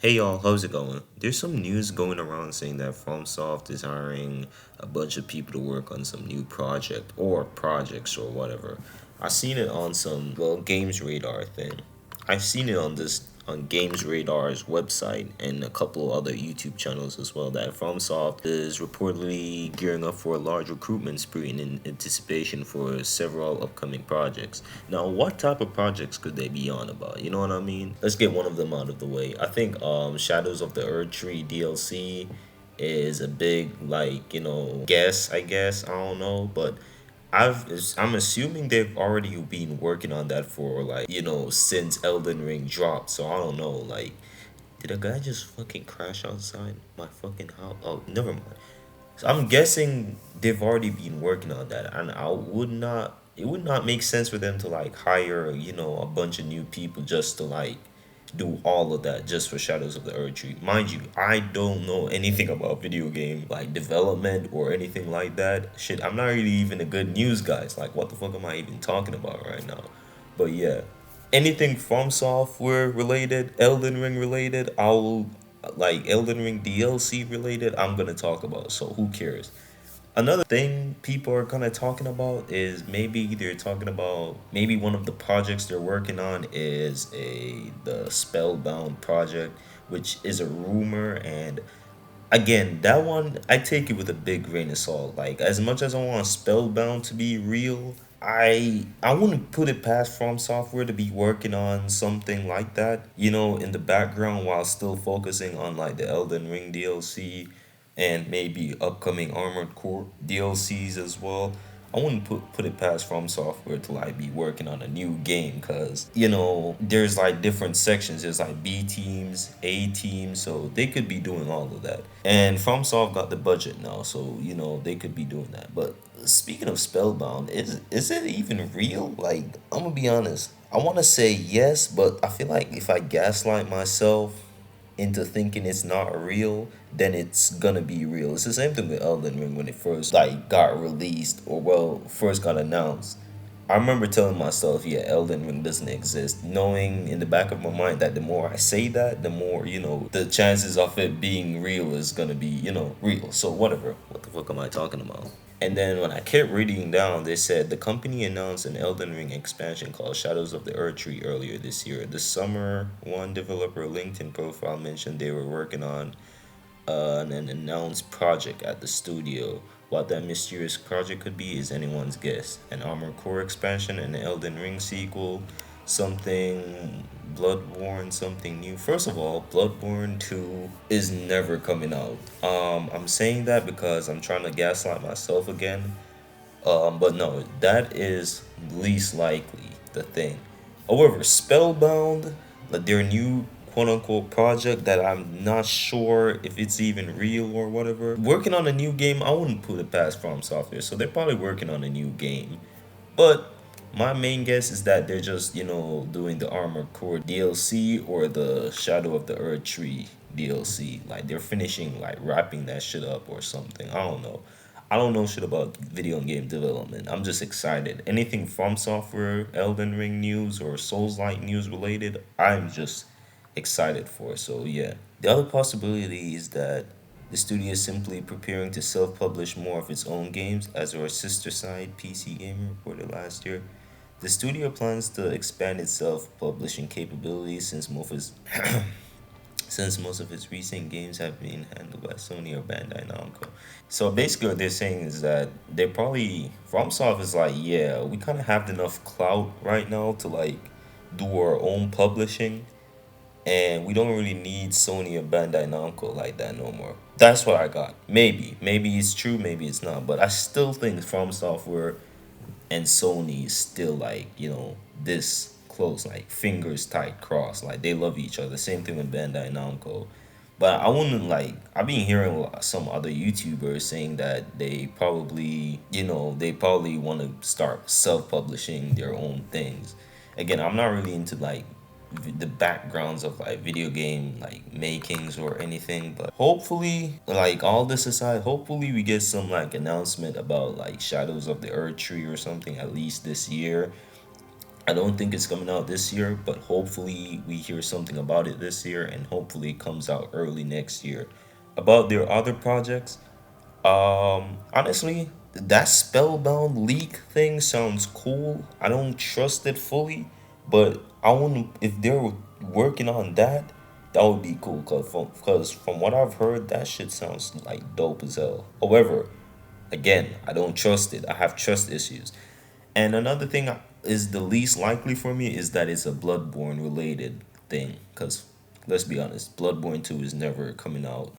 Hey y'all, how's it going? There's some news going around saying that FromSoft is hiring a bunch of people to work on some new project or projects or whatever. I seen it on some Games Radar thing. I've seen it on Games Radar's website and a couple of other YouTube channels as well that FromSoft is reportedly gearing up for a large recruitment spree in anticipation for several upcoming projects. Now, what type of projects could they be on about? You know what I mean? Let's get one of them out of the way. I think Shadows of the Earth Tree DLC is a big guess, I guess. I don't know, but I'm assuming they've already been working on that for since Elden Ring dropped. So I don't know. Did a guy just fucking crash outside my fucking house? Oh, never mind. So I'm guessing they've already been working on that, and I would not. It would not make sense for them to hire a bunch of new people just to do all of that just for Shadows of the Earth Tree. Mind you, I don't know anything about video game development or anything like that. Shit, I'm not really even a good news guy. It's like, what the fuck am I even talking about right now? But yeah, anything from software related, Elden Ring related, I'll Elden Ring DLC related, I'm gonna talk about. So who cares? Another thing people are kind of talking about is maybe one of the projects they're working on is the Spellbound project, which is a rumor. And again, that one I take it with a big grain of salt. Like, as much as I want Spellbound to be real, I wouldn't put it past From Software to be working on something like that, in the background while still focusing on the Elden Ring DLC and maybe upcoming Armored Core DLCs as well. I wouldn't put it past From Software to be working on a new game, because there's different sections. There's B teams, A teams, so they could be doing all of that. And FromSoft got the budget now, so they could be doing that. But speaking of Spellbound, is it even real? I'm gonna be honest. I want to say yes, but I feel like if I gaslight myself into thinking it's not real, then it's gonna be real. It's the same thing with Elden Ring when it first got released, or first got announced. I remember telling myself, yeah, Elden Ring doesn't exist, knowing in the back of my mind that the more I say that, the more, the chances of it being real is gonna be, real. So whatever. What the fuck am I talking about? And then when I kept reading down, they said the company announced an Elden Ring expansion called Shadows of the Earth Tree earlier this year. The summer, one developer LinkedIn profile mentioned they were working on an announced project at the studio. What that mysterious project could be is anyone's guess. An Armored Core expansion, an Elden Ring sequel, something Bloodborne, something new. First of all, Bloodborne 2 is never coming out. I'm saying that because I'm trying to gaslight myself again. But no, that is least likely the thing. However, Spellbound, their new quote unquote project that I'm not sure if it's even real or whatever. Working on a new game, I wouldn't put it past From Software, so they're probably working on a new game. But my main guess is that they're just, doing the Armored Core DLC or the Shadow of the Earth Tree DLC. Like, they're finishing, wrapping that shit up or something. I don't know. I don't know shit about video game development. I'm just excited. Anything From Software, Elden Ring news, or Souls-like news related, I'm just excited for. So yeah. The other possibility is that the studio is simply preparing to self-publish more of its own games, as our sister site PC Gamer reported last year. The studio plans to expand its self-publishing capabilities since most of its recent games have been handled by Sony or Bandai Namco. So basically, what they're saying is that they probably FromSoft is like, yeah, we kind of have enough clout right now to do our own publishing, and we don't really need Sony or Bandai Namco like that no more. That's what I got. Maybe it's true, maybe it's not, but I still think From Software and Sony is still this close, fingers tight crossed, they love each other. Same thing with Bandai Namco. But I wouldn't I've been hearing some other YouTubers saying that they probably want to start self-publishing their own things. Again, I'm not really into the backgrounds of video game makings or anything, but hopefully, all this aside, hopefully we get some announcement about Shadows of the Earth Tree or something at least this year. I don't think it's coming out this year, but hopefully we hear something about it this year, and hopefully it comes out early next year. About their other projects, honestly, that Spellbound leak thing sounds cool. I don't trust it fully, but I want to, if they're working on that, that would be cool. Cause from what I've heard, that shit sounds like dope as hell. However, again, I don't trust it. I have trust issues. And another thing is the least likely for me is that it's a Bloodborne related thing. Cause let's be honest, Bloodborne 2 is never coming out